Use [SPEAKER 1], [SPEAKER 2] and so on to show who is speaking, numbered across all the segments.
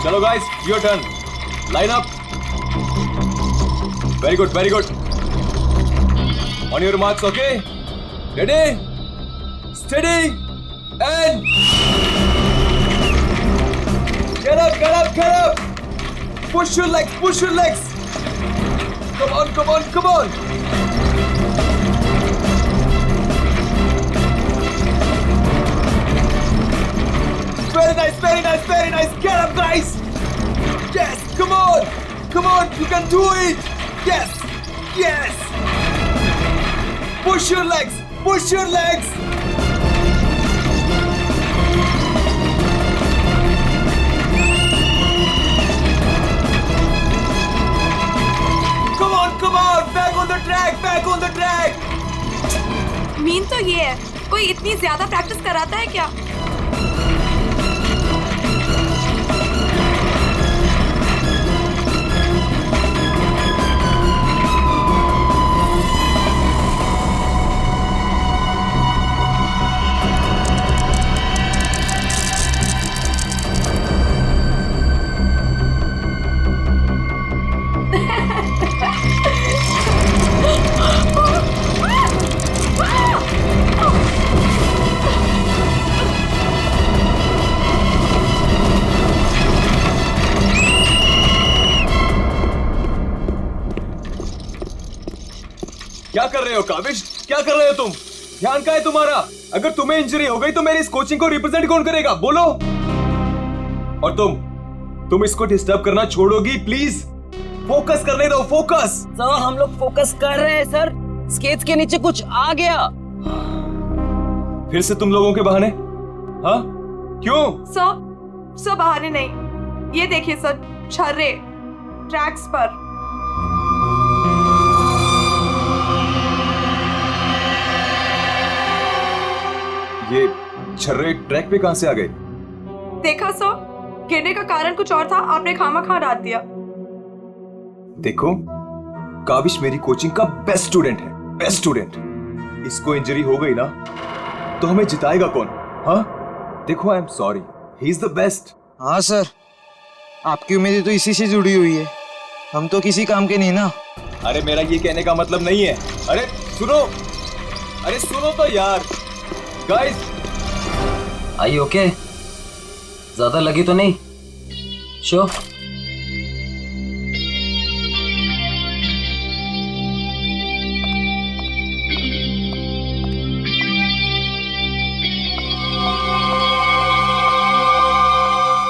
[SPEAKER 1] चलो guys, your turn. Line up. Very good, very good. On your marks, okay? Ready, steady and get up, get up, get up. Push your legs, push your legs. Come on, come on, come on. Very nice, very nice, very nice. Get up, guys. Yes, come on. Come on, you can do it. Yes, yes. Push your legs, push your legs. Come on, come on. Back on the track, back on the track.
[SPEAKER 2] Mean तो ये है, कोई इतनी ज्यादा practice कराता है क्या?
[SPEAKER 1] क्या कर रहे हो काविश? क्या कर रहे हो तुम? ध्यान कहाँ है तुम्हारा? अगर तुम्हें इंजरी हो गई तो मेरी इस कोचिंग को रिप्रेजेंट कौन करेगा? बोलो. और तुम इसको डिस्टर्ब करना छोड़ोगी प्लीज? फोकस करने दो, फोकस.
[SPEAKER 3] सर हम लोग फोकस कर रहे हैं सर. स्केट्स के नीचे कुछ आ गया.
[SPEAKER 1] फिर से तुम लोगों के बहाने? हाँ, क्यों?
[SPEAKER 2] सर बहाने नहीं, ये देखिए सर, छर्रे ट्रैक्स पर.
[SPEAKER 1] ये छर्रे ट्रैक पे कहां से आ गए?
[SPEAKER 2] देखा सर, गिरने का कारण कुछ और था, आपने खामखा डाल दिया.
[SPEAKER 1] देखो, काविश मेरी कोचिंग का बेस्ट स्टूडेंट है, बेस्ट स्टूडेंट. इसको इंजरी हो गई ना तो हमें जिताएगा कौन? हाँ, देखो, I am sorry, he is the best.
[SPEAKER 4] हाँ सर, आपकी उम्मीदें तो इसी से जुड़ी हुई है. हम तो किसी काम के नहीं ना.
[SPEAKER 1] अरे मेरा ये कहने का मतलब नहीं है. अरे सुनो तो यार. गाइस,
[SPEAKER 3] आई ओके? ज्यादा लगी तो नहीं? शो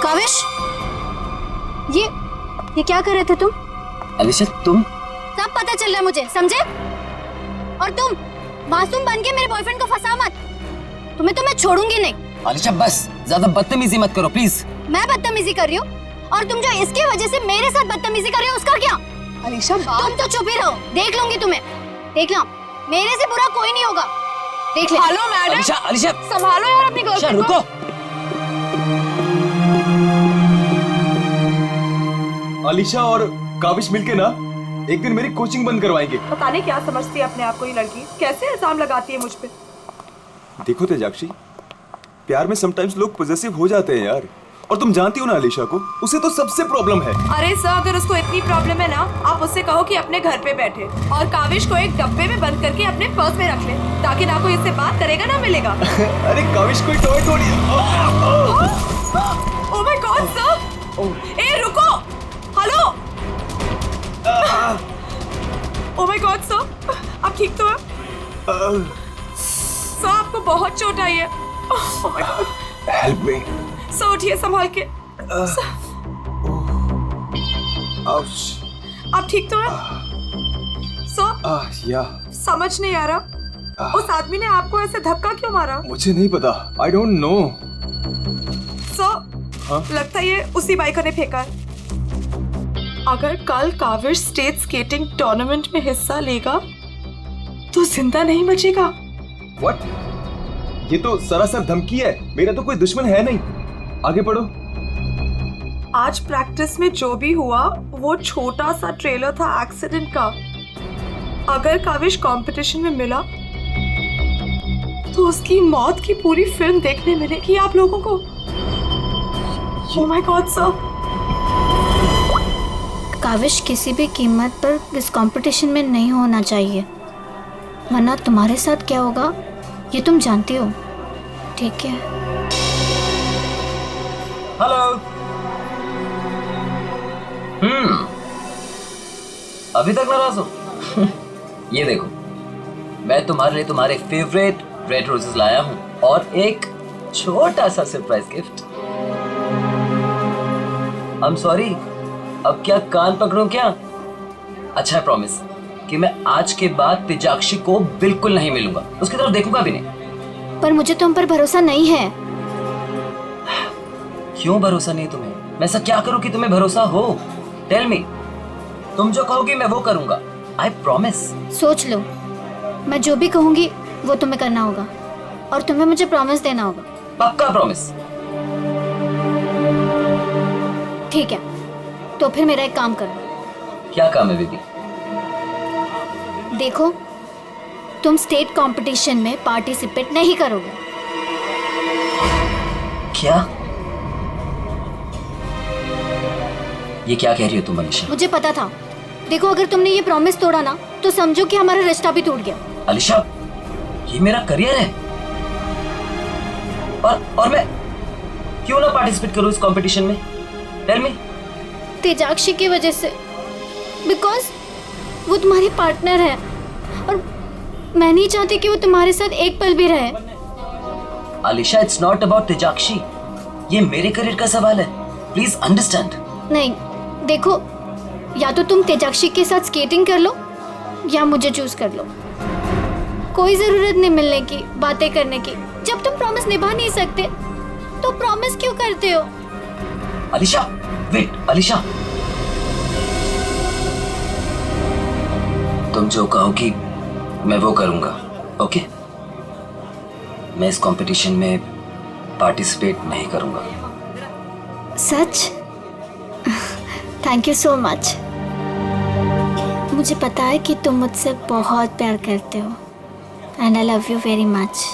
[SPEAKER 5] काविश, ये क्या कर रहे थे तुम?
[SPEAKER 3] अलिशा तुम?
[SPEAKER 5] सब पता चल रहा है मुझे, समझे? और तुम मासूम बन के मेरे बॉयफ्रेंड को फंसा मत. तुम्हें तो मैं छोड़ूंगी नहीं.
[SPEAKER 3] अलिशा बस ज्यादा बदतमीजी मत करो प्लीज.
[SPEAKER 5] मैं बदतमीजी कर रही हूँ और तुम जो इसकी वजह से मेरे साथ बदतमीजी कर रहे हो उसका क्या?
[SPEAKER 2] अलीशा,
[SPEAKER 5] तुम तो चुप ही रहो, देख लूंगी तुम्हें. देख लो, मेरे से बुरा कोई नहीं होगा. देख ले.
[SPEAKER 2] हेलो मैडम,
[SPEAKER 3] अलिशा
[SPEAKER 2] संभालो यार अपनी गर्लफ्रेंड को.
[SPEAKER 3] रुको.
[SPEAKER 1] अलीशा और काविश मिलके ना एक दिन मेरी कोचिंग बंद करवाएंगे.
[SPEAKER 2] पता नहीं क्या समझती है अपने आप को ये लड़की, कैसे इल्जाम लगाती है मुझ पे.
[SPEAKER 1] देखो तेजाक्षी, प्यार में समटाइम्स लोग पॉजेसिव हो जाते हैं यार. और तुम जानती हो ना अलीशा को, उसे तो सबसे प्रॉब्लम है.
[SPEAKER 2] अरे सर, अगर उसको इतनी प्रॉब्लम है ना, आप उससे कहो कि अपने घर पे बैठे और काविश को एक डब्बे में बंद करके अपने पर्स में रख ले, ताकि ना कोई इससे बात करेगा ना मिलेगा.
[SPEAKER 1] अरे काविश कोई टॉय थोड़ी है.
[SPEAKER 2] ओह माय गॉड सर, ए रुको, hello. Oh my God sir, आप ठीक तो हैं? सर आपको बहुत चोट आई है. Oh my God,
[SPEAKER 1] help me.
[SPEAKER 2] Sir उठिए संभाल के. आप ठीक तो हैं? सर
[SPEAKER 1] या
[SPEAKER 2] समझ नहीं आ रहा, उस आदमी ने आपको ऐसे धक्का क्यों मारा?
[SPEAKER 1] मुझे नहीं पता, आई डोंट नो.
[SPEAKER 2] सर लगता है ये उसी बाइकर ने फेंका है. अगर कल काविश स्टेट स्केटिंग टूर्नामेंट में हिस्सा लेगा तो जिंदा नहीं बचेगा.
[SPEAKER 1] व्हाट? ये तो सरासर धमकी है. मेरा तो कोई दुश्मन है नहीं. आगे पढ़ो.
[SPEAKER 2] आज प्रैक्टिस में जो भी हुआ वो छोटा सा ट्रेलर था एक्सीडेंट का. अगर काविश कंपटीशन में मिला तो उसकी मौत की पूरी फिल्म देखने मिलेगी आप लोगों को. Oh my God sir,
[SPEAKER 5] Kaavish किसी भी कीमत पर इस कंपटीशन में नहीं होना चाहिए, वरना तुम्हारे साथ क्या होगा ये तुम जानती हो, ठीक है?
[SPEAKER 6] हेलो। अभी तक नाराज हो? ये देखो, मैं तुम्हारे लिए तुम्हारे फेवरेट रेड रोजेस लाया हूँ और एक छोटा सा सरप्राइज गिफ्ट। I'm sorry, अब क्या कान पकड़ूं क्या? अच्छा है, प्रॉमिस कि मैं आज के बाद तेजाक्षी को बिल्कुल नहीं मिलूंगा, उसकी तरफ देखूंगा भी नहीं।
[SPEAKER 5] पर मुझे तुम पर भरोसा नहीं है।
[SPEAKER 6] क्यों भरोसा नहीं तुम्हें? मैं ऐसा क्या करूं कि तुम्हें भरोसा हो? Tell me. तुम जो कहोगी मैं वो करूंगा, आई प्रॉमिस।
[SPEAKER 5] सोच लो, मैं जो भी कहूंगी वो तुम्हें करना होगा और तुम्हें मुझे प्रॉमिस देना होगा।
[SPEAKER 6] पक्का प्रॉमिस।
[SPEAKER 5] ठीक है, तो फिर मेरा एक काम करो।
[SPEAKER 6] क्या काम है बेबी?
[SPEAKER 5] देखो, तुम स्टेट कंपटीशन में पार्टिसिपेट नहीं करोगे।
[SPEAKER 6] क्या? ये क्या कह रही हो तुम अलीशा?
[SPEAKER 5] मुझे पता था। देखो, अगर तुमने ये प्रॉमिस तोड़ा ना तो समझो कि हमारा रिश्ता भी टूट गया।
[SPEAKER 6] अलीशा, ये मेरा करियर है और मैं क्यों ना पार्टिसिपेट करूं इस कंपटीशन में? Tell me.
[SPEAKER 5] तेजाक्षी की वजह से, बिकॉज वो तुम्हारी पार्टनर है और मैं नहीं चाहती कि वो तुम्हारे साथ एक पल भी रहे।
[SPEAKER 6] अलीशा, इट्स नॉट अबाउट तेजाक्षी, ये मेरे करियर का सवाल है, प्लीज अंडरस्टैंड।
[SPEAKER 5] नहीं, देखो, या तो तुम तेजाक्षी के साथ स्केटिंग कर लो या मुझे चूज कर लो। कोई जरूरत नहीं मिलने की, बातें करने की। जब तुम प्रॉमिस निभा नहीं सकते तो प्रॉमिस क्यों करते हो?
[SPEAKER 6] अलीशा, वेट अलीशा, तुम जो कहोगी मैं वो करूंगा, ओके? मैं इस कंपटीशन में पार्टिसिपेट नहीं करूंगा।
[SPEAKER 5] सच? Thank you so much. मुझे पता है कि तुम मुझसे बहुत प्यार करते हो and I love you very much.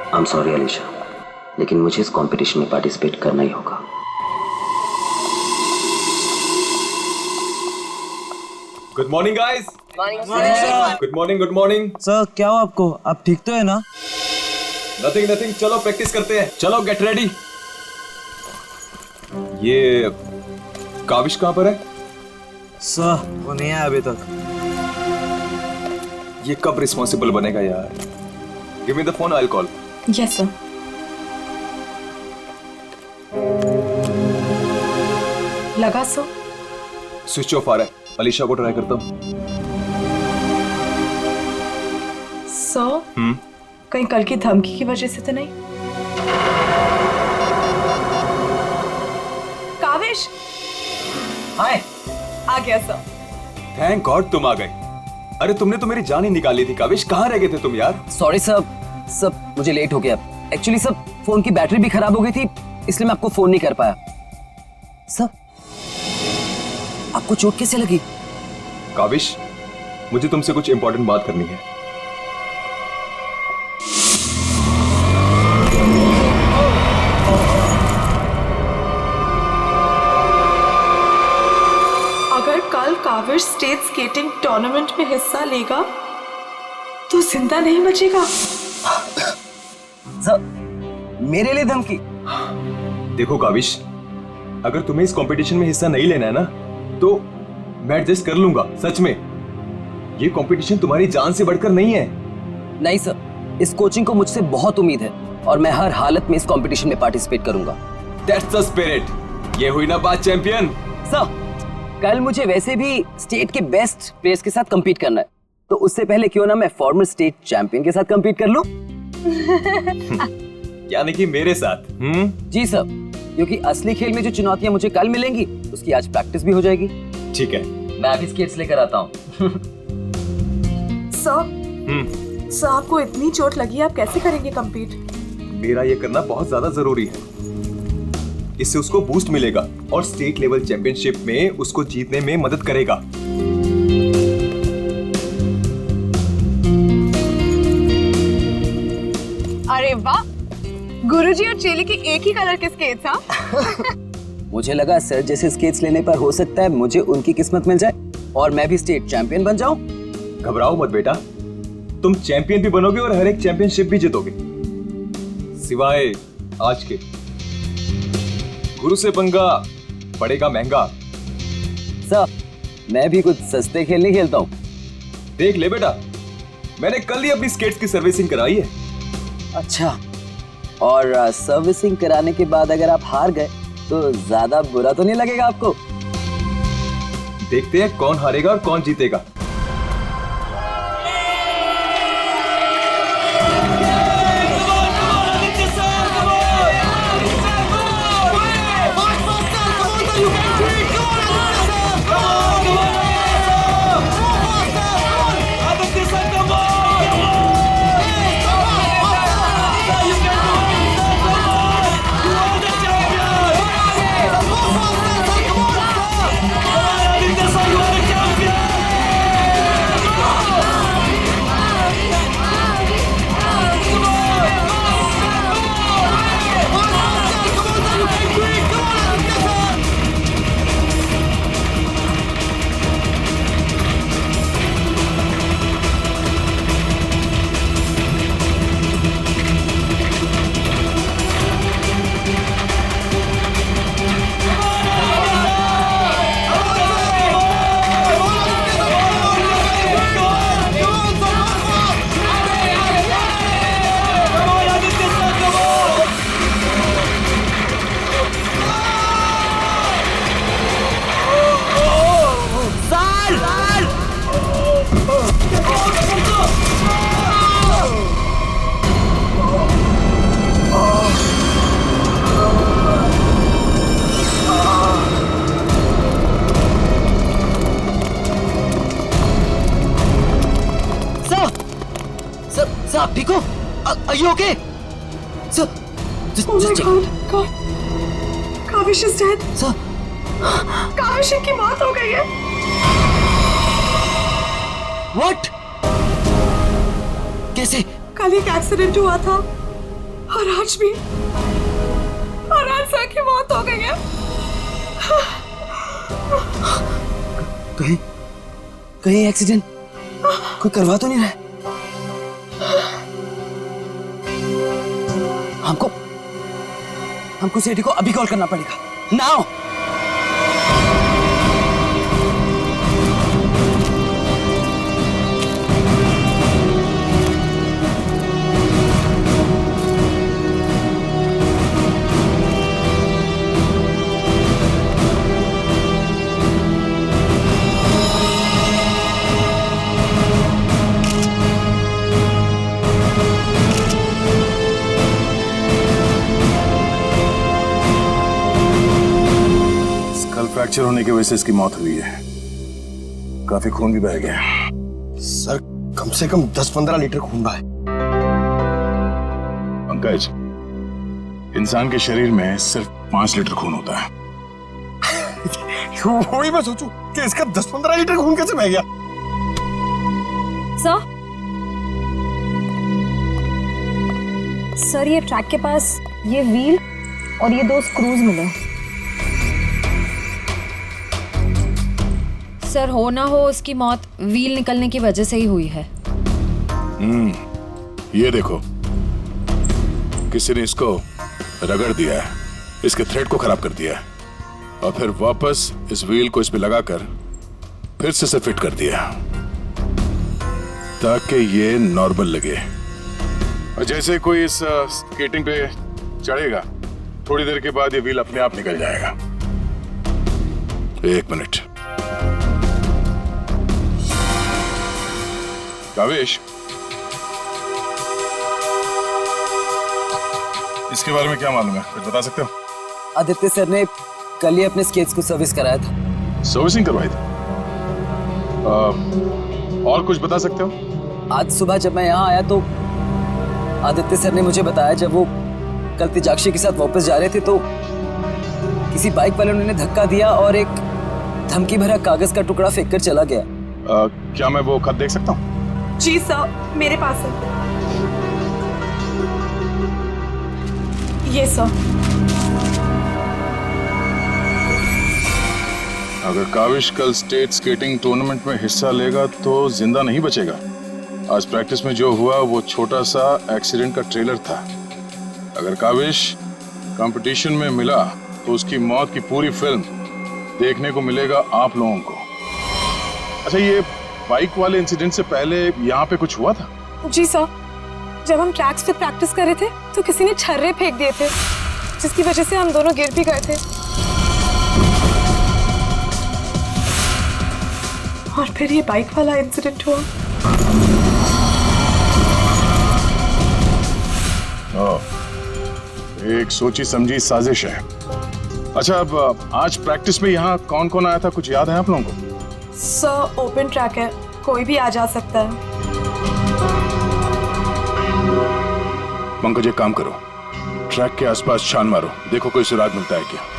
[SPEAKER 6] I am sorry Alisha, लेकिन मुझे इस कंपटीशन में पार्टिसिपेट करना ही होगा।
[SPEAKER 1] Good morning guys. Good morning, good morning.
[SPEAKER 4] Sir क्या हो आपको? आप ठीक तो है ना?
[SPEAKER 1] नथिंग नथिंग, चलो प्रैक्टिस करते हैं। चलो गेट रेडी। ये काविश कहाँ पर है?
[SPEAKER 4] सर वो नहीं आया अभी तक।
[SPEAKER 1] ये कब रिस्पॉन्सिबल बनेगा यार? Give me the phone, I will call.
[SPEAKER 2] Yes sir. लगा सर?
[SPEAKER 1] स्विच ऑफ आ रहा है। अलीशा को ट्राई करता हूँ।
[SPEAKER 2] सर, कहीं कल की धमकी की वजह से तो नहीं? काविश
[SPEAKER 6] हाय।
[SPEAKER 2] आ गया सर।
[SPEAKER 1] थैंक गॉड तुम आ गए। अरे तुमने तो मेरी जान ही निकाली थी काविश, कहाँ रह गए थे तुम यार?
[SPEAKER 6] सॉरी सर, मुझे लेट हो गया। एक्चुअली सर, फोन की बैटरी भी खराब हो गई थी, इसलिए मैं आपको फोन नहीं कर पाया। सर, आपको चोट कैसे लगी?
[SPEAKER 1] काविश, मुझे तुमसे कुछ इंपॉर्टेंट बात करनी है।
[SPEAKER 2] अगर कल काविश स्टेट स्केटिंग टूर्नामेंट में हिस्सा लेगा तो जिंदा नहीं बचेगा।
[SPEAKER 6] सर, मेरे लिए धमकी?
[SPEAKER 1] देखो काविश, अगर तुम्हें इस कंपटीशन में हिस्सा नहीं लेना है ना तो मैं एडजस्ट कर लूंगा। सच में, ये कंपटीशन तुम्हारी जान से बढ़कर नहीं है।
[SPEAKER 6] नहीं सर, इस कोचिंग को मुझसे बहुत उम्मीद है और मैं हर हालत में इस कंपटीशन में पार्टिसिपेट करूंगा।
[SPEAKER 1] That's the spirit. ये हुई ना बात चैंपियन।
[SPEAKER 6] सर, कल मुझे वैसे भी स्टेट के बेस्ट प्लेयर्स के साथ compete करना है, तो उससे पहले क्यों ना मैं फॉर्मर स्टेट चैंपियन के साथ compete कर लूं?
[SPEAKER 1] यानी कि मेरे साथ?
[SPEAKER 6] जी सर, क्योंकि असली खेल में जो चुनौतियां मुझे कल मिलेंगी उसकी आज प्रैक्टिस भी हो जाएगी।
[SPEAKER 1] ठीक है।
[SPEAKER 6] मैं अभी स्केट्स लेकर आता हूँ।
[SPEAKER 2] सर, आपको इतनी चोट लगी है, आप कैसे करेंगे compete?
[SPEAKER 1] मेरा ये करना बहुत ज्यादा जरूरी है। इससे उसको बूस्ट मिलेगा और स्टेट लेवल चैंपियनशिप में उसको जीतने में मदद करेगा।
[SPEAKER 2] अरे वाह, गुरुजी और चेली के एक ही कलर के स्केट्स। हाँ
[SPEAKER 6] मुझे लगा सर जैसे स्केट्स लेने पर हो सकता है मुझे उनकी किस्मत मिल जाए और मैं भी स्टेट चैंपियन बन जाऊं।
[SPEAKER 1] घबराओ मत बेटा, तुम चैंपियन भी बनोगे और हर एक चैंपियनशिप भी जीतोगे, सिवाय आज के। गुरु से पंगा पड़ेगा महंगा।
[SPEAKER 6] सर मैं भी कुछ सस्ते खेल नहीं खेलता हूँ।
[SPEAKER 1] देख ले बेटा, मैंने कल ही अपनी स्केट्स की सर्विसिंग कराई है।
[SPEAKER 6] अच्छा, और सर्विसिंग कराने के बाद अगर आप हार गए तो ज्यादा बुरा तो नहीं लगेगा आपको?
[SPEAKER 1] देखते हैं कौन हारेगा और कौन जीतेगा।
[SPEAKER 6] सर आप ठीक हो? Are you okay? Sir, just
[SPEAKER 2] Oh my
[SPEAKER 6] check.
[SPEAKER 2] God. Kaavish is dead.
[SPEAKER 6] Sir,
[SPEAKER 2] Kaavish की मौत हो गई है।
[SPEAKER 6] what? कैसे?
[SPEAKER 2] कल एक एक्सीडेंट हुआ था और आज भी फरहान सर की मौत हो गई है।
[SPEAKER 6] कहीं कहीं एक्सीडेंट कोई करवा तो नहीं रहा है? हमको सेठी को अभी कॉल करना पड़ेगा। नाउ।
[SPEAKER 7] फ्रैक्चर होने की वजह से इसकी मौत हुई है। काफी खून भी बह गया।
[SPEAKER 8] सर कम से कम 10-15 लीटर खून बहा है।
[SPEAKER 7] पंकज, इंसान के शरीर में सिर्फ 5 लीटर खून होता है।
[SPEAKER 8] वही मैं सोचूं कि इसका 10-15 लीटर खून कैसे बह गया।
[SPEAKER 9] सर ये ट्रैक के पास ये व्हील और ये 2 स्क्रूज मिले। सर हो ना हो उसकी मौत व्हील निकलने की वजह से ही हुई है।
[SPEAKER 7] ये देखो, किसी ने इसको रगड़ दिया है, इसके थ्रेड को खराब कर दिया है और फिर वापस इस व्हील को इस पे लगाकर फिर से इसे फिट कर दिया ताकि ये नॉर्मल लगे। और जैसे कोई इस स्केटिंग पे चढ़ेगा, थोड़ी देर के बाद ये व्हील अपने आप निकल जाएगा। 1 मिनट। कावेश, इसके बारे में क्या मालूम है? कुछ बता सकते हो?
[SPEAKER 6] आदित्य सर ने कल ही अपने स्केट्स को सर्विस कराया था।
[SPEAKER 7] सर्विसिंग करवाई थी? और कुछ बता सकते हो?
[SPEAKER 6] आज सुबह जब मैं यहाँ आया तो आदित्य सर ने मुझे बताया जब वो कल तेजाक्षी के साथ वापस जा रहे थे तो किसी बाइक वाले ने उन्हें धक्का दिया और एक धमकी भरा कागज का टुकड़ा फेंक कर चला गया।
[SPEAKER 7] क्या मैं वो खत देख सकता हूँ?
[SPEAKER 2] जी सर, मेरे पास है। ये सर।
[SPEAKER 7] अगर काविश कल स्टेट स्केटिंग टूर्नामेंट में हिस्सा लेगा तो जिंदा नहीं बचेगा। आज प्रैक्टिस में जो हुआ वो छोटा सा एक्सीडेंट का ट्रेलर था। अगर काविश कंपटीशन में मिला तो उसकी मौत की पूरी फिल्म देखने को मिलेगा आप लोगों को। अच्छा, ये बाइक वाले इंसिडेंट से पहले यहाँ पे कुछ हुआ था?
[SPEAKER 2] जी सर, जब हम ट्रैक्स पे प्रैक्टिस कर रहे थे तो किसी ने छर्रे फेंक दिए थे, जिसकी वजह से हम दोनों गिर भी गए थे। और फिर ये बाइक वाला इंसिडेंट हुआ।
[SPEAKER 7] एक सोची समझी साजिश है। अच्छा, अब आज प्रैक्टिस में यहाँ कौन कौन आया था, कुछ याद है आप लोगों को?
[SPEAKER 2] सर ओपन ट्रैक है, कोई भी आ जा सकता है।
[SPEAKER 7] पंकज, एक काम करो, ट्रैक के आसपास छान मारो, देखो कोई सुराग मिलता है क्या।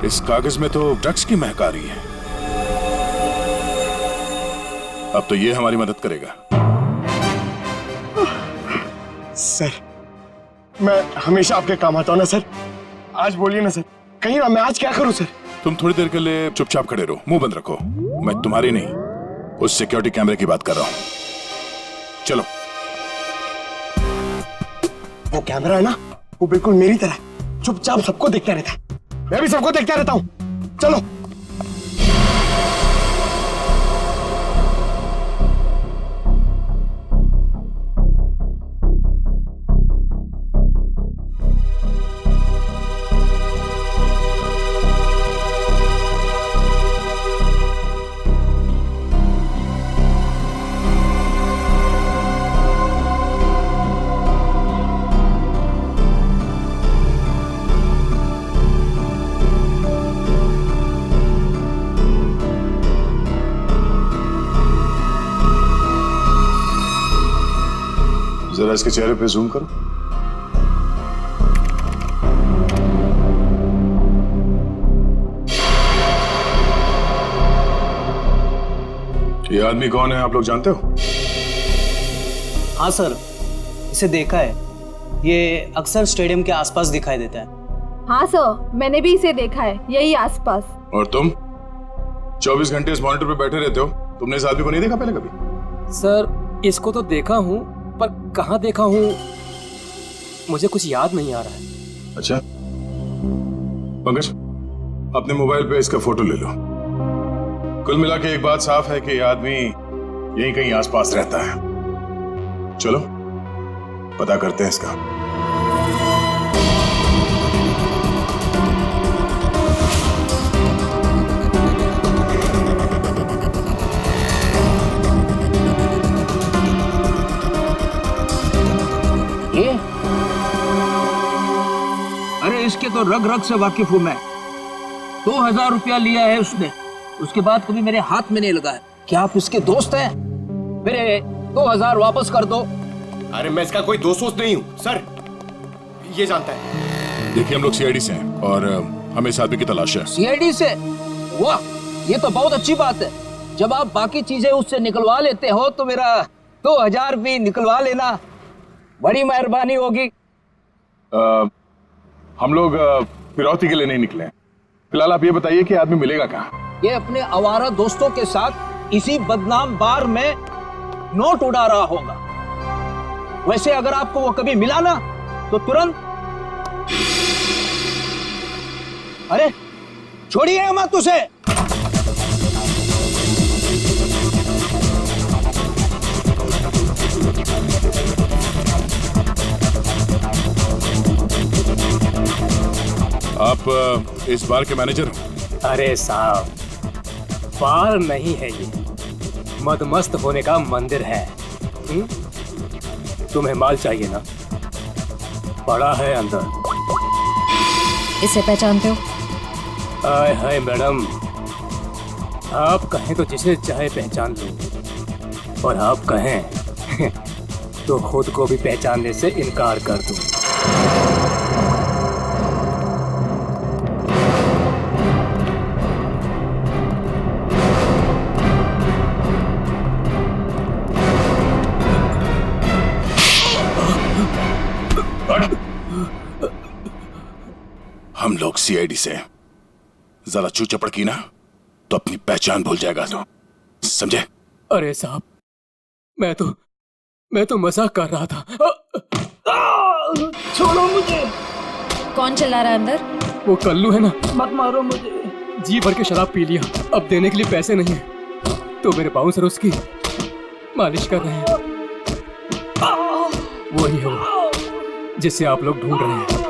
[SPEAKER 7] इस कागज में तो ड्रग्स की महक आ रही है। अब तो ये हमारी मदद करेगा।
[SPEAKER 8] सर, मैं हमेशा आपके काम आता हूं ना सर। आज बोलिए ना सर, कहीं ना मैं आज क्या करूं सर?
[SPEAKER 7] तुम थोड़ी देर के लिए चुपचाप खड़े रहो, मुंह बंद रखो। मैं तुम्हारी नहीं, उस सिक्योरिटी कैमरे की बात कर रहा हूं। चलो।
[SPEAKER 8] वो कैमरा है ना, वो बिल्कुल मेरी तरह चुपचाप सबको देखता रहता है। मैं भी सबको देखता रहता हूं। चलो।
[SPEAKER 7] जरा इसके चेहरे पे जूम करो। ये आदमी कौन है, आप लोग जानते हो?
[SPEAKER 6] हाँ सर, इसे देखा है। ये अक्सर स्टेडियम के आसपास दिखाई देता है।
[SPEAKER 9] हाँ सर, मैंने भी इसे देखा है, यही आसपास।
[SPEAKER 7] और तुम 24 घंटे इस मॉनिटर पे बैठे रहते हो, तुमने इस आदमी को नहीं देखा पहले कभी?
[SPEAKER 6] सर, इसको तो देखा हूँ, पर कहाँ देखा हूँ मुझे कुछ याद नहीं आ रहा है।
[SPEAKER 7] अच्छा पंकज, अपने मोबाइल पे इसका फोटो ले लो। कुल मिला के एक बात साफ है कि ये आदमी यहीं कहीं आसपास रहता है। चलो पता करते हैं इसका।
[SPEAKER 3] ये अरे इसके तो रग रग से वाकिफ हूं मैं। 2000 रुपया लिया है उसने, उसके बाद कभी मेरे हाथ में नहीं लगा है। क्या आप उसके दोस्त हैं? मेरे 2000 वापस कर दो।
[SPEAKER 1] अरे मैं इसका कोई दोस्त वोस्त नहीं हूँ सर, ये जानता है।
[SPEAKER 7] देखिए हम लोग सीआईडी से हैं और हमें इस आदमी की तलाश है।
[SPEAKER 3] सीआईडी से? वाह, ये तो बहुत अच्छी बात है। जब आप बाकी चीजें उससे निकलवा लेते हो तो मेरा 2000 भी निकलवा लेना, बड़ी मेहरबानी होगी।
[SPEAKER 7] हम लोग फिरौती के लिए नहीं निकले हैं। फिलहाल आप ये बताइए कि आदमी मिलेगा कहाँ?
[SPEAKER 3] ये अपने आवारा दोस्तों के साथ इसी बदनाम बार में नोट उड़ा रहा होगा। वैसे अगर आपको वो कभी मिला ना तो तुरंत, अरे छोड़िए मत उसे।
[SPEAKER 7] आप इस बार के मैनेजर हो?
[SPEAKER 10] अरे साहब, बार नहीं है ये, मदमस्त होने का मंदिर है। तुम्हें माल चाहिए ना, बड़ा है अंदर।
[SPEAKER 9] इसे पहचानते हो?
[SPEAKER 10] हाय हाय मैडम, आप कहें तो जिसे चाहे पहचान लो, और आप कहें तो खुद को भी पहचानने से इनकार कर दूं।
[SPEAKER 7] हम लोग सीआईडी से जरा चू चपड़ की ना तो अपनी पहचान भूल जाएगा तो, समझे?
[SPEAKER 10] अरे साहब, मैं तो मजाक कर रहा था।
[SPEAKER 3] छोड़ो मुझे।
[SPEAKER 9] कौन चला रहा है अंदर?
[SPEAKER 10] वो कल्लू है ना,
[SPEAKER 3] मत मारो मुझे।
[SPEAKER 10] जी भर के शराब पी लिया, अब देने के लिए पैसे नहीं है, तो मेरे बाउंसर उसकी मालिश कर रहे हैं। वही है वो जिसे आप लोग ढूंढ रहे हैं।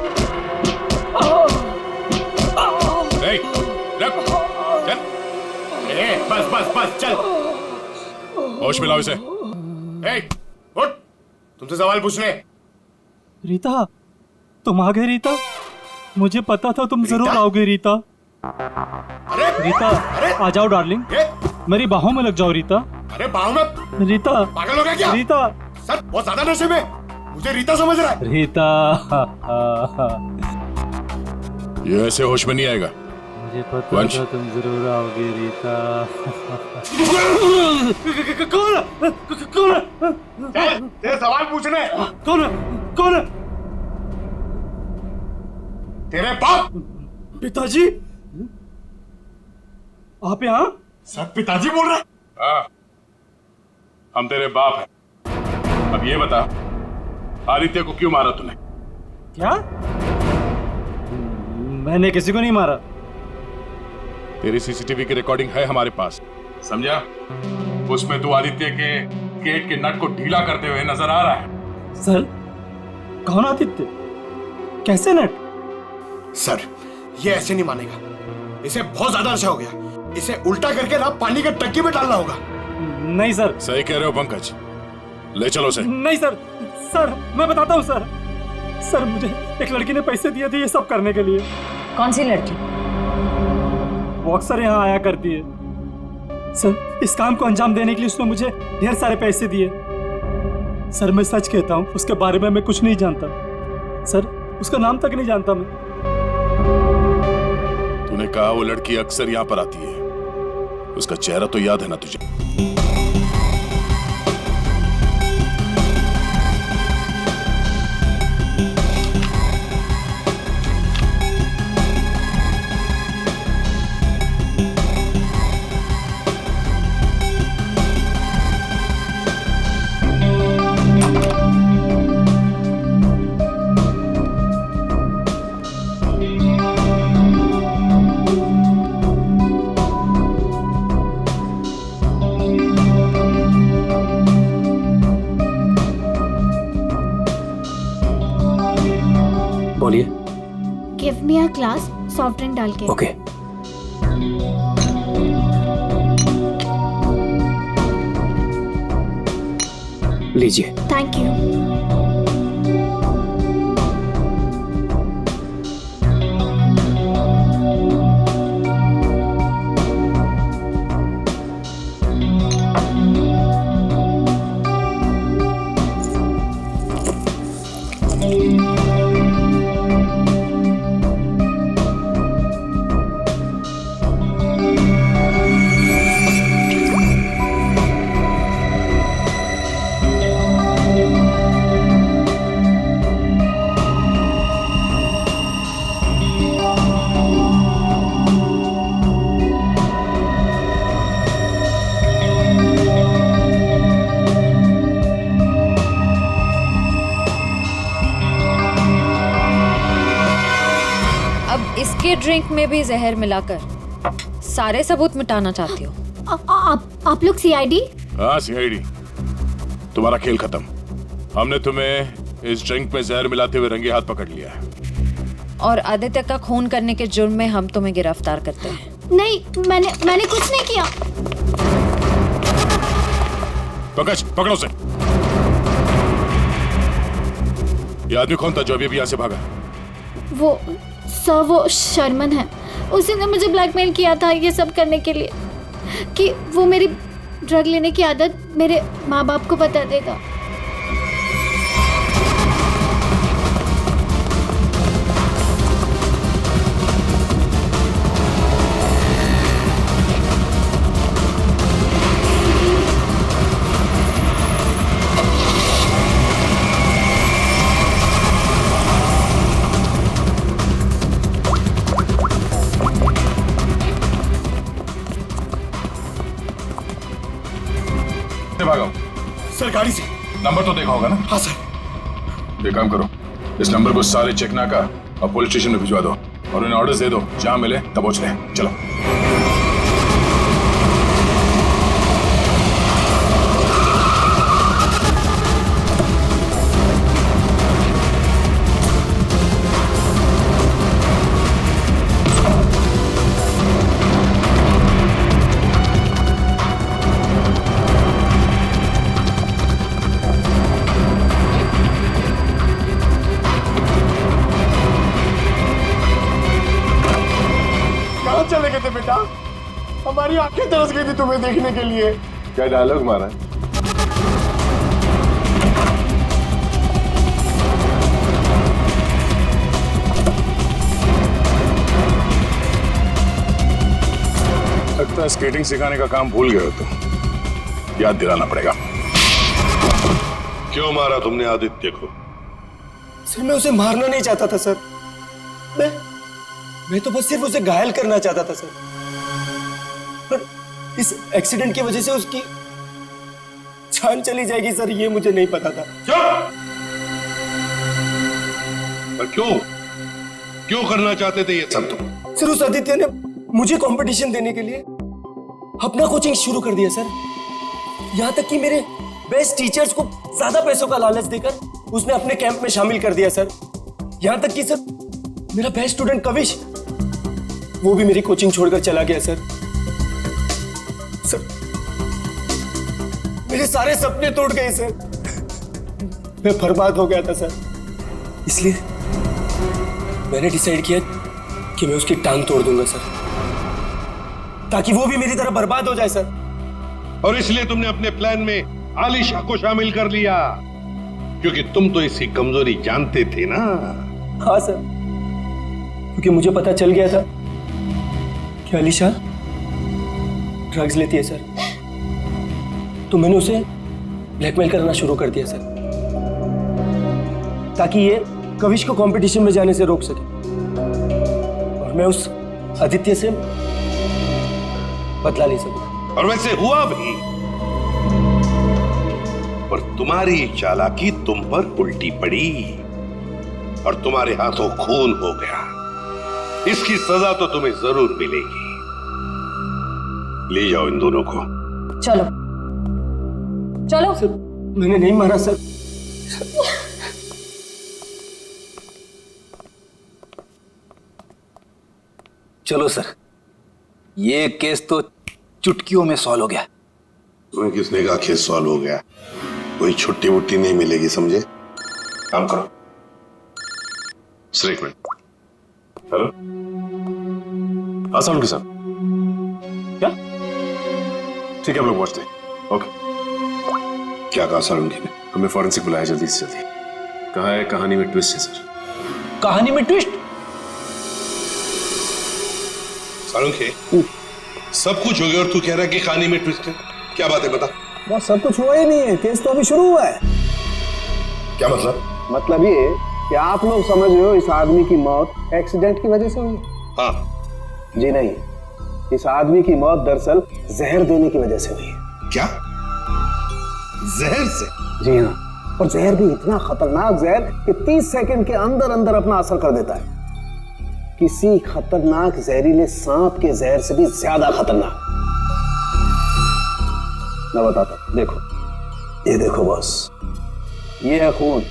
[SPEAKER 7] चल, बस चल। होश में लाओ इसे। उठ, तुमसे सवाल पूछने।
[SPEAKER 11] रीता, तुम आ गए रीता? मुझे पता था तुम जरूर आओगे रीता।
[SPEAKER 7] अरे
[SPEAKER 11] रीता, आ जाओ डार्लिंग, मेरी बाहों में लग जाओ रीता।
[SPEAKER 7] अरे बाहों में?
[SPEAKER 11] रीता,
[SPEAKER 7] पागल हो गया क्या?
[SPEAKER 11] रीता
[SPEAKER 7] सर बहुत ज्यादा नशे में, मुझे रीता समझ रहा है।
[SPEAKER 11] रीता,
[SPEAKER 7] ये ऐसे होश में नहीं आएगा।
[SPEAKER 11] मुझे पता था तुम जरूर आओगे रीता। कौन?
[SPEAKER 7] तेरे सवाल पूछने।
[SPEAKER 11] कौन?
[SPEAKER 7] तेरे बाप।
[SPEAKER 11] पिताजी, आप यहाँ?
[SPEAKER 7] सर पिताजी बोल रहे? हाँ, हम तेरे बाप हैं। अब ये बता, आदित्य को क्यों मारा तूने?
[SPEAKER 11] क्या? मैंने किसी को नहीं मारा।
[SPEAKER 7] तेरी सीसीटीवी की रिकॉर्डिंग है हमारे पास, समझा? उसमें तू आदित्य के गेट के नट को ढीला करते हुए नजर आ रहा है।
[SPEAKER 11] सर, कौन आदित्य? कैसे नट?
[SPEAKER 8] सर, ये ऐसे नहीं मानेगा, इसे बहुत ज्यादा नशा हो गया, इसे उल्टा करके ना पानी के टंकी में डालना होगा।
[SPEAKER 11] नहीं सर।
[SPEAKER 7] सही कह रहे हो पंकज, ले चलो उसे।
[SPEAKER 11] नहीं सर, सर मैं बताता हूँ सर। सर, मुझे एक लड़की ने पैसे दिए थे ये सब करने के लिए।
[SPEAKER 9] कौन सी लड़की?
[SPEAKER 11] वो अक्सर यहाँ आया करती है सर। इस काम को अंजाम देने के लिए उसने मुझे ढेर सारे पैसे दिए। सर, मैं सच कहता हूँ, उसके बारे में मैं कुछ नहीं जानता सर, उसका नाम तक नहीं जानता मैं।
[SPEAKER 7] तूने कहा वो लड़की अक्सर यहाँ पर आती है, उसका चेहरा तो याद है ना तुझे?
[SPEAKER 10] बोलिए।
[SPEAKER 5] Give me a glass soft drink डाल के।
[SPEAKER 10] ओके। लीजिए।
[SPEAKER 5] Thank you.
[SPEAKER 9] इसके ड्रिंक में भी जहर मिलाकर सारे सबूत मिटाना चाहती हो?
[SPEAKER 5] आप लोग सीआईडी?
[SPEAKER 7] हाँ सीआईडी। तुम्हारा खेल खत्म। हमने तुम्हें इस ड्रिंक में जहर मिलाते हुए रंगे हाथ पकड़ लिया है।
[SPEAKER 9] और आदित्य का खून करने के जुर्म में हम तुम्हें गिरफ्तार करते हैं।
[SPEAKER 5] नहीं, मैंने कुछ नहीं किया।
[SPEAKER 7] पंकज, पकड़ो उसे। ये आदमी कौन था जो अभी यहाँ से भागा?
[SPEAKER 5] वो सर, वो शर्मन है। उसी ने मुझे ब्लैकमेल किया था ये सब करने के लिए। कि वो मेरी ड्रग लेने की आदत मेरे माँ बाप को बता देगा।
[SPEAKER 7] भागो
[SPEAKER 8] सर गाड़ी से।
[SPEAKER 7] नंबर तो देखा होगा ना?
[SPEAKER 8] हाँ सर।
[SPEAKER 7] एक काम करो, इस नंबर को सारे चेकना का और पुलिस स्टेशन में भिजवा दो और उन्हें ऑर्डर्स दे दो, जहां मिले तब पहुंच ले। चलो।
[SPEAKER 8] चले गए थे बेटा, हमारी आंखें तरस गई थी तुम्हें देखने के लिए।
[SPEAKER 7] क्या डायलॉग मारा है? लगता है स्केटिंग सिखाने का काम भूल गए हो तुम, याद दिलाना पड़ेगा।
[SPEAKER 12] क्यों मारा तुमने आदित्य को?
[SPEAKER 8] सर मैं उसे मारना नहीं चाहता था सर, मैं तो बस सिर्फ उसे घायल करना चाहता था सर, पर इस एक्सीडेंट की वजह से उसकी जान चली जाएगी सर, ये मुझे नहीं पता था।
[SPEAKER 12] पर क्यों करना चाहते थे ये सब तुम?
[SPEAKER 8] सर उस आदित्य ने मुझे कंपटीशन देने के लिए अपना कोचिंग शुरू कर दिया सर, यहां तक कि मेरे बेस्ट टीचर्स को ज्यादा पैसों का लालच देकर उसने अपने कैंप में शामिल कर दिया सर। यहां तक कि सर मेरा बेस्ट स्टूडेंट कविश, वो भी मेरी कोचिंग छोड़कर चला गया सर। सर मेरे सारे सपने टूट गए सर, मैं बर्बाद हो गया था सर, इसलिए मैंने डिसाइड किया कि मैं उसकी टांग तोड़ दूंगा सर, ताकि वो भी मेरी तरह बर्बाद हो जाए सर।
[SPEAKER 12] और इसलिए तुमने अपने प्लान में आलिशा को शामिल कर लिया, क्योंकि तुम तो इसकी कमजोरी जानते थे ना।
[SPEAKER 8] हाँ सर, क्योंकि मुझे पता चल गया था कि आलिशा ड्रग्स लेती है सर, तो मैंने उसे ब्लैकमेल करना शुरू कर दिया सर, ताकि ये कविश को कंपटीशन में जाने से रोक सके और मैं उस आदित्य से बदला ले सकूं।
[SPEAKER 12] और वैसे हुआ भी, पर तुम्हारी चालाकी तुम पर उल्टी पड़ी और तुम्हारे हाथों खून हो गया। इसकी सजा तो तुम्हें जरूर मिलेगी। ले जाओ इन दोनों को।
[SPEAKER 9] चलो चलो।
[SPEAKER 8] सर मैंने नहीं मारा सर।
[SPEAKER 3] चलो सर, ये केस तो चुटकियों में सॉल्व हो गया।
[SPEAKER 12] तुम्हें किसने कहा केस सॉल्व हो गया? कोई छुट्टी वुट्टी नहीं मिलेगी, समझे? काम करो। सर एक मिनट। हेलो, हाँ सालुंकी साहब। क्या? ठीक है, हम लोग पहुंचते हैं। ओके। क्या कहा सालुंकी ने? हमें फॉरेंसिक बुलाया जल्दी से जल्दी। कहा है कहानी में ट्विस्ट है सर।
[SPEAKER 3] कहानी में ट्विस्ट?
[SPEAKER 12] सालुंकी, सब कुछ हो गया और तू कह रहा है कि कहानी में ट्विस्ट है? क्या बात है, बता।
[SPEAKER 13] बस सब कुछ हुआ ही नहीं है, केस तो अभी शुरू हुआ है।
[SPEAKER 12] क्या मतलब?
[SPEAKER 13] मतलब ये कि आप लोग समझ रहे हो इस आदमी की मौत एक्सीडेंट की वजह से हुई।
[SPEAKER 12] हाँ।
[SPEAKER 13] जी नहीं, इस आदमी की मौत दरअसल जहर देने की वजह से हुई है।
[SPEAKER 12] क्या? जहर से?
[SPEAKER 13] जी हाँ, और जहर भी इतना खतरनाक जहर कि 30 सेकंड के अंदर अंदर अपना असर कर देता है। किसी खतरनाक जहरीले सांप के जहर से भी ज्यादा खतरनाक। मैं बताता हूं, देखो, ये देखो बॉस, ये है खून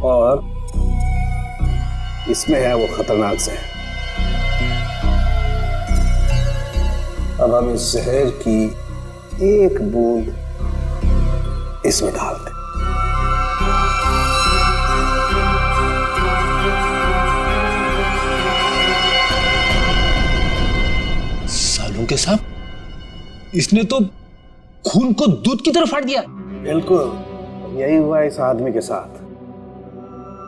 [SPEAKER 13] और इसमें है वो खतरनाक जहर। अब हम इस जहर की एक बूंद इसमें डाल दें।
[SPEAKER 3] के साहब, इसने तो खून को दूध की तरह फाड़ दिया।
[SPEAKER 13] बिल्कुल यही हुआ इस आदमी के साथ।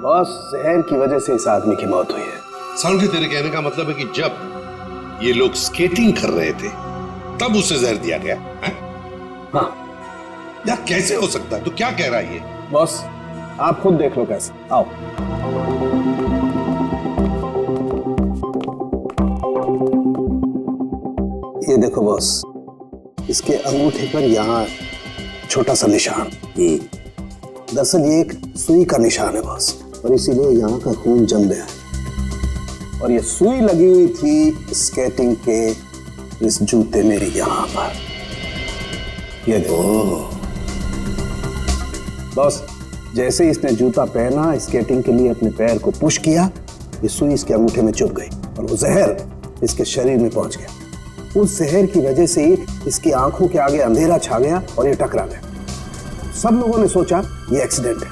[SPEAKER 13] बॉस, जहर की वजह से इस आदमी की मौत हुई है।
[SPEAKER 12] सालुंकी, तेरे कहने का मतलब है कि जब ये लोग स्केटिंग कर रहे थे तब उसे जहर दिया गया है?
[SPEAKER 13] हाँ।
[SPEAKER 12] यार कैसे हो सकता है? तू क्या कह रहा है ये?
[SPEAKER 13] बॉस आप खुद देख लो कैसे। आओ। ये देखो बॉस, इसके अंगूठे पर यहाँ छोटा सा निशान। दरअसल ये एक सुई का निशान है बॉस, और इसीलिए यहाँ का खून जम गया है। और ये सुई लगी हुई थी स्केटिंग के इस जूते में यहाँ पर। ये देखो बॉस, जैसे इसने जूता पहना, स्केटिंग के लिए अपने पैर को पुश किया, ये सुई इसके अंगूठे में चुभ गई और वो जहर इसके शरीर में पहुंच गया। उस जहर की वजह से ही इसकी आंखों के आगे अंधेरा छा गया और ये टकरा गया। सब लोगों ने सोचा ये एक्सीडेंट है।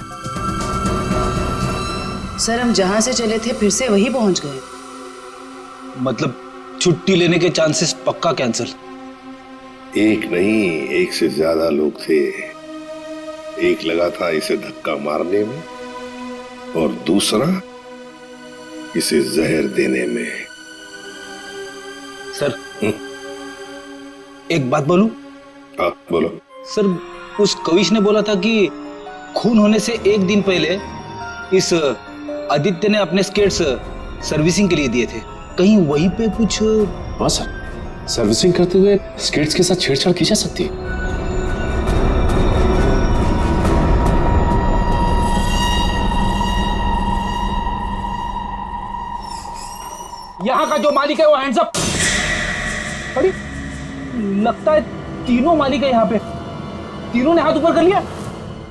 [SPEAKER 14] सर, हम जहां से चले थे फिर से वही पहुंच गए।
[SPEAKER 3] मतलब छुट्टी लेने के चांसेस पक्का कैंसिल।
[SPEAKER 12] एक नहीं, एक से ज्यादा लोग थे। एक लगा था इसे धक्का मारने में और दूसरा इसे जहर देने में।
[SPEAKER 3] सर एक बात बोलूं?
[SPEAKER 12] हाँ बोलो।
[SPEAKER 3] सर, उस कविश ने बोला था कि खून होने से एक दिन पहले इस आदित्य ने अपने स्केट्स सर्विसिंग के लिए दिए थे। कहीं वहीं पे कुछ?
[SPEAKER 15] हाँ सर, सर्विसिंग करते हुए स्केट्स के साथ छेड़छाड़ की जा सकती है।
[SPEAKER 3] यहाँ का जो मालिक है वो हैंड्स अप। अरे लगता है तीनों मालिक है यहाँ पे। तीनों ने हाथ ऊपर कर लिया।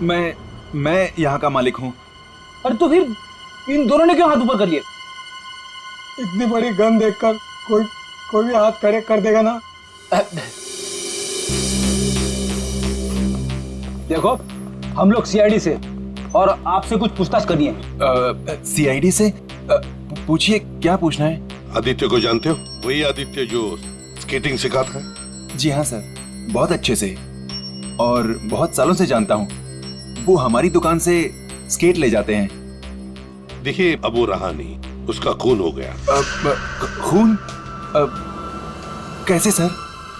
[SPEAKER 1] मैं यहाँ का मालिक हूँ।
[SPEAKER 3] अरे तो फिर इन दोनों ने क्यों हाथ ऊपर कर लिए?
[SPEAKER 11] इतनी बड़ी गन देखकर कोई भी हाथ खड़े कर देगा ना।
[SPEAKER 3] देखो, हम लोग सीआईडी से और आपसे कुछ पूछताछ करनी है।
[SPEAKER 1] सीआईडी से? पूछिए, क्या पूछना है?
[SPEAKER 12] आदित्य को जानते हो? वही आदित्य जो स्केटिंग सिखाता है?
[SPEAKER 1] जी हाँ सर, बहुत अच्छे से और बहुत सालों से जानता हूँ। वो हमारी दुकान से स्केट ले जाते हैं।
[SPEAKER 12] देखिए, अब वो रहा नहीं, उसका खून हो गया।
[SPEAKER 1] खून? कैसे सर?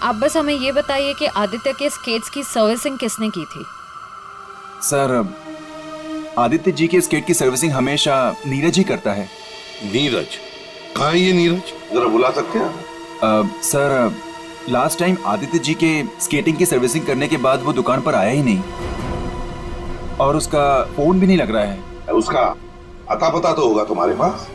[SPEAKER 9] आप बस हमें ये बताइए कि आदित्य के स्केट्स की सर्विसिंग किसने की थी?
[SPEAKER 1] सर, आदित्य जी के स्केट की सर्विसिंग हमेशा नीरज ही करता है।
[SPEAKER 12] नीरज? कहाँ है ये नीरज? जरा बुला सकते हैं?
[SPEAKER 1] Sir, last time Aditya ji के स्केटिंग की सर्विसिंग करने के बाद वो दुकान पर आया ही नहीं और उसका फोन भी नहीं लग रहा है।
[SPEAKER 12] उसका अता पता तो होगा तुम्हारे पास?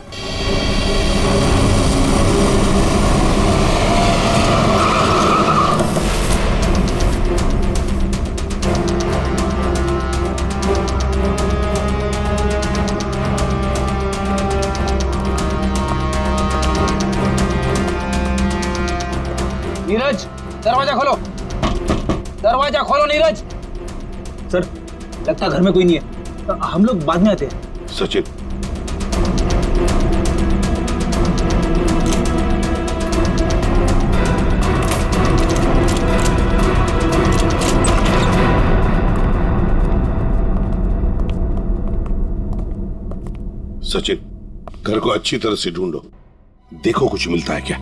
[SPEAKER 3] नीरज, दरवाजा खोलो। दरवाजा खोलो नीरज। सर, लगता है घर में कोई नहीं है। हम लोग बाद में आते हैं।
[SPEAKER 12] सचिन, सचिन, घर को अच्छी तरह से ढूंढो, देखो कुछ मिलता है क्या।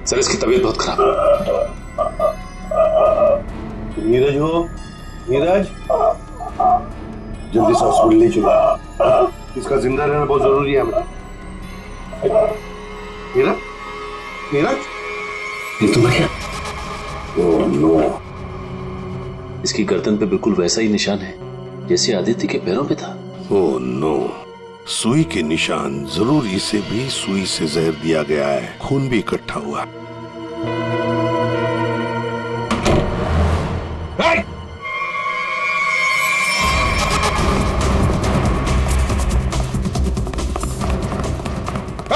[SPEAKER 15] सर, इसकी तबीयत बहुत खराब है।
[SPEAKER 12] नीरज हो? नीरज, जल्दी से हॉस्पिटल ले चलो, इसका जिंदा रहना बहुत जरूरी है हमें। नीरज, नीरज,
[SPEAKER 15] ये तो मर गया।
[SPEAKER 12] ओह नो,
[SPEAKER 15] इसकी गर्दन पे बिल्कुल वैसा ही निशान है जैसे आदित्य के पैरों पे था।
[SPEAKER 12] ओह नो, सुई के निशान, जरूर इसे भी सुई से जहर दिया गया है, खून भी इकट्ठा हुआ।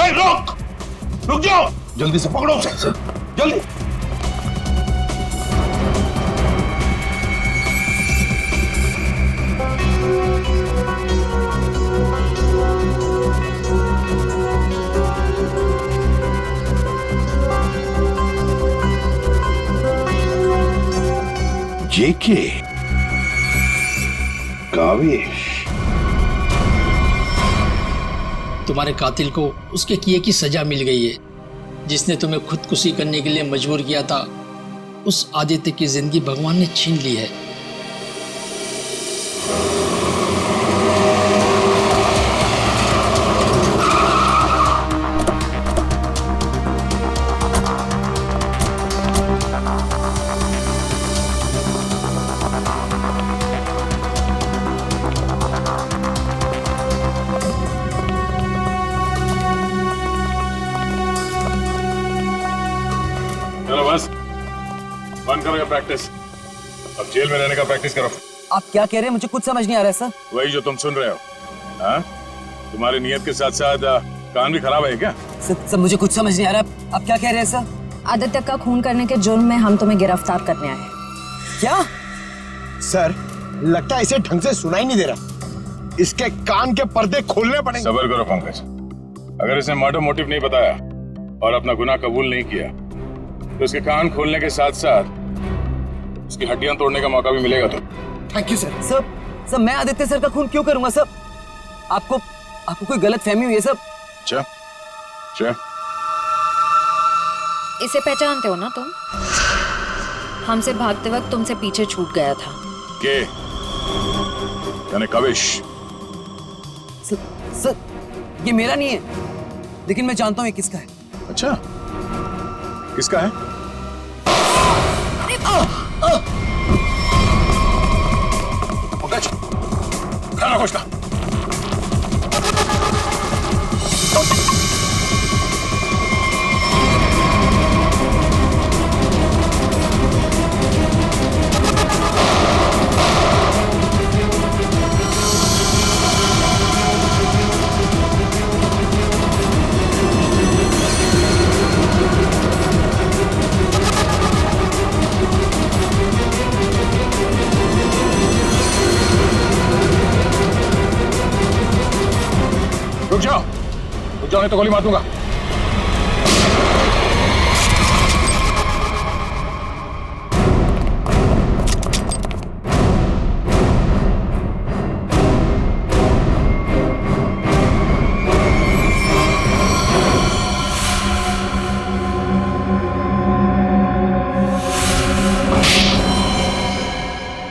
[SPEAKER 12] ओए रुक, रुक जाओ, जल्दी से पकड़ो उसे, जल्दी। जेके कावेश,
[SPEAKER 16] तुम्हारे कातिल को उसके किए की सजा मिल गई है। जिसने तुम्हें खुदकुशी करने के लिए मजबूर किया था, उस आदित्य की जिंदगी भगवान ने छीन ली है।
[SPEAKER 7] बंद करो ये प्रैक्टिस, अब जेल में रहने का प्रैक्टिस करो।
[SPEAKER 6] आप क्या कह रहे हैं? मुझे कुछ समझ नहीं आ रहा है सर।
[SPEAKER 7] वही जो तुम सुन रहे हो। हाँ? तुम्हारी नियत के साथ साथ कान भी खराब है क्या?
[SPEAKER 6] सर मुझे कुछ समझ नहीं आ रहा, आप क्या कह रहे हैं सर?
[SPEAKER 9] आदित्य का खून करने के जुर्म में हम तुम्हें गिरफ्तार करने आए हैं।
[SPEAKER 6] क्या?
[SPEAKER 13] सर लगता है इसे ढंग से सुनाई नहीं दे रहा, इसके कान के पर्दे खोलने पड़ेंगे।
[SPEAKER 7] सब्र करो पंकज, अगर इसने मर्डर मोटिव नहीं बताया और अपना गुनाह कबूल नहीं किया तो इसके कान खोलने के साथ साथ उसकी हड्डियां तोड़ने का मौका भी मिलेगा। तो
[SPEAKER 13] थैंक यू सर।
[SPEAKER 6] सर मैं आदित्य सर का खून क्यों करूंगा सर? आपको कोई गलत फहमी हुई है सर?
[SPEAKER 7] अच्छा,
[SPEAKER 9] इसे पहचानते हो ना तुम? हमसे भागते वक्त तुमसे पीछे छूट गया था।
[SPEAKER 7] के यानी कावेश?
[SPEAKER 6] सर ये मेरा नहीं है, लेकिन मैं जानता हूं ये किसका है।
[SPEAKER 7] अच्छा, किसका है? पंकज, खाना खोजना। रुक जाओ नहीं तो गोली मार दूंगा।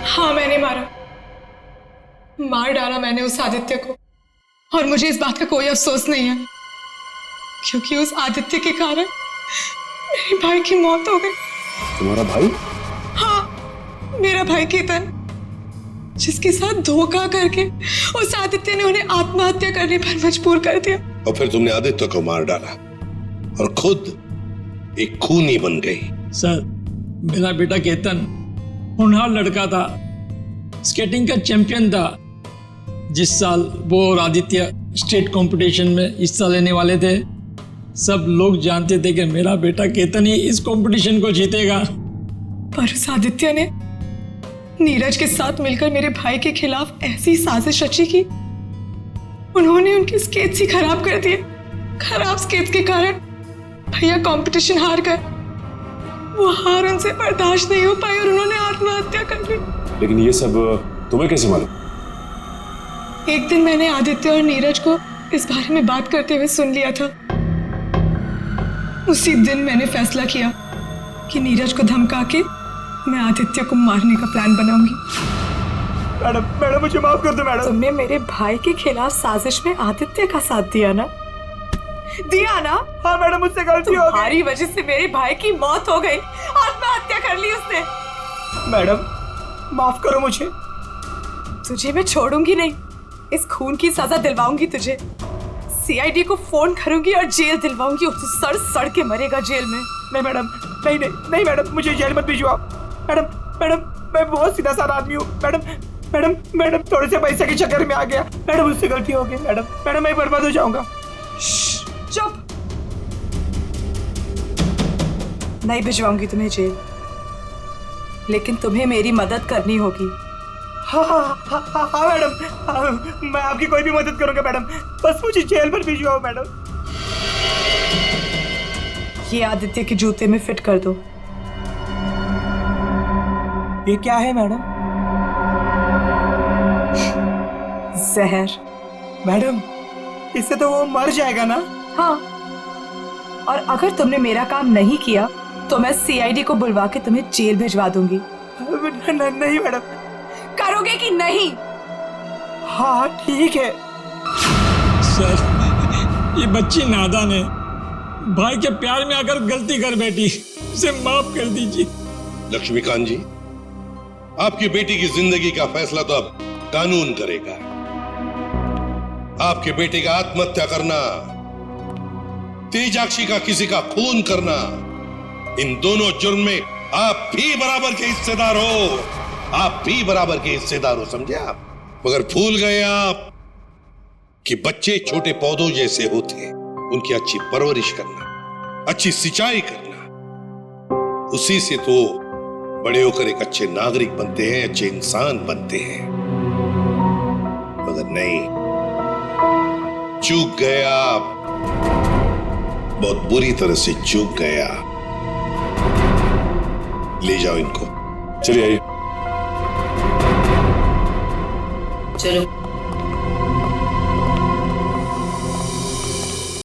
[SPEAKER 2] हाँ मैंने मार डाला मैंने उस आदित्य को, और मुझे इस बात का कोई अफसोस नहीं है, क्योंकि उस आदित्य के कारण मेरे भाई की मौत हो गई।
[SPEAKER 12] तुम्हारा भाई?
[SPEAKER 2] हाँ, मेरा भाई केतन, जिसके साथ धोखा करके उस आदित्य ने उन्हें आत्महत्या करने पर मजबूर कर दिया।
[SPEAKER 12] और फिर तुमने आदित्य को मार डाला और खुद एक खूनी बन गई।
[SPEAKER 16] सर, मेरा बेटा केतन होनहार लड़का था, स्केटिंग का चैंपियन था। जिस साल वो और आदित्य स्टेट कंपटीशन में हिस्सा लेने वाले थे, सब लोग जानते थे कि मेरा बेटा केतन ही इस कंपटीशन को जीतेगा।
[SPEAKER 2] पर उस आदित्य ने नीरज के साथ मिलकर मेरे भाई के खिलाफ ऐसी साजिश रची की उन्होंने उनके स्केट्स ही खराब कर दिए। खराब स्केट्स के कारण भैया कंपटीशन हार कर, वो हार उनसे बर्दाश्त नहीं हो पाई और उन्होंने आत्महत्या कर ली।
[SPEAKER 12] लेकिन ये सब तुम्हें कैसे मालूम?
[SPEAKER 2] एक दिन मैंने आदित्य और नीरज को इस बारे में बात करते हुए सुन लिया था। उसी दिन मैंने फैसला किया कि नीरज को धमका के मैं आदित्य को मारने का प्लान बनाऊंगी।
[SPEAKER 11] मैडम मुझे माफ कर दो मैडम।
[SPEAKER 2] तुमने मेरे भाई के खिलाफ साजिश में आदित्य का साथ दिया ना?
[SPEAKER 11] हाँ मैडम, मुझसे गलती हो गई।
[SPEAKER 2] तुम्हारी वजह से मेरे भाई की मौत हो गई, आत्महत्या कर ली उसने।
[SPEAKER 11] मैडम माफ करो मुझे।
[SPEAKER 2] तुझे मैं छोड़ूंगी नहीं, इस खून की सजा दिलवाऊंगी तुझे। सीआईडी को फोन करूंगी और जेल दिलवाऊंगी, तू सड़ सड़ के मरेगा जेल में।
[SPEAKER 11] नहीं मैडम, नहीं मैडम, मुझे जेल मत भिजवाओ। मैडम मैं बहुत सीधा साधा आदमी हूँ। मैडम थोड़े से पैसे के चक्कर में आ गया। मैडम मुझसे गलती हो गई। मैडम मैं बर्बाद हो जाऊंगा।
[SPEAKER 2] चुप। नहीं भिजवाऊंगी तुम्हें जेल, लेकिन तुम्हें मेरी मदद करनी होगी।
[SPEAKER 11] हाँ मैडम, मैं आपकी कोई भी मदद करूंगा मैडम, बस मुझे जेल पर भिजवाओ मैडम।
[SPEAKER 2] ये आदित्य के जूते में फिट कर दो।
[SPEAKER 11] ये क्या है मैडम?
[SPEAKER 2] जहर।
[SPEAKER 11] मैडम, इससे तो वो मर जाएगा ना?
[SPEAKER 2] हाँ, और अगर तुमने मेरा काम नहीं किया तो मैं सीआईडी को बुलवा के तुम्हें जेल भिजवा दूंगी।
[SPEAKER 11] नहीं मैडम।
[SPEAKER 2] करोगे कि नहीं?
[SPEAKER 11] हाँ ठीक है।
[SPEAKER 16] सर, ये बच्ची नादान है, भाई के प्यार में आकर गलती कर बैठी, उसे माफ कर दीजिए।
[SPEAKER 12] लक्ष्मीकांत जी, आपकी बेटी की जिंदगी का फैसला तो अब कानून करेगा। आपके बेटे का आत्महत्या करना, तेजाक्षी का किसी का खून करना, इन दोनों जुर्म में आप भी बराबर के हिस्सेदार हो। आप भी बराबर के हिस्सेदार हो, समझे आप? मगर भूल गए आप कि बच्चे छोटे पौधों जैसे होते, उनकी अच्छी परवरिश करना, अच्छी सिंचाई करना, उसी से तो बड़े होकर एक अच्छे नागरिक बनते हैं, अच्छे इंसान बनते हैं। मगर नहीं, चूक गए आप, बहुत बुरी तरह से चूक गया। ले जाओ इनको।
[SPEAKER 1] चलिए आइए।
[SPEAKER 14] चलो।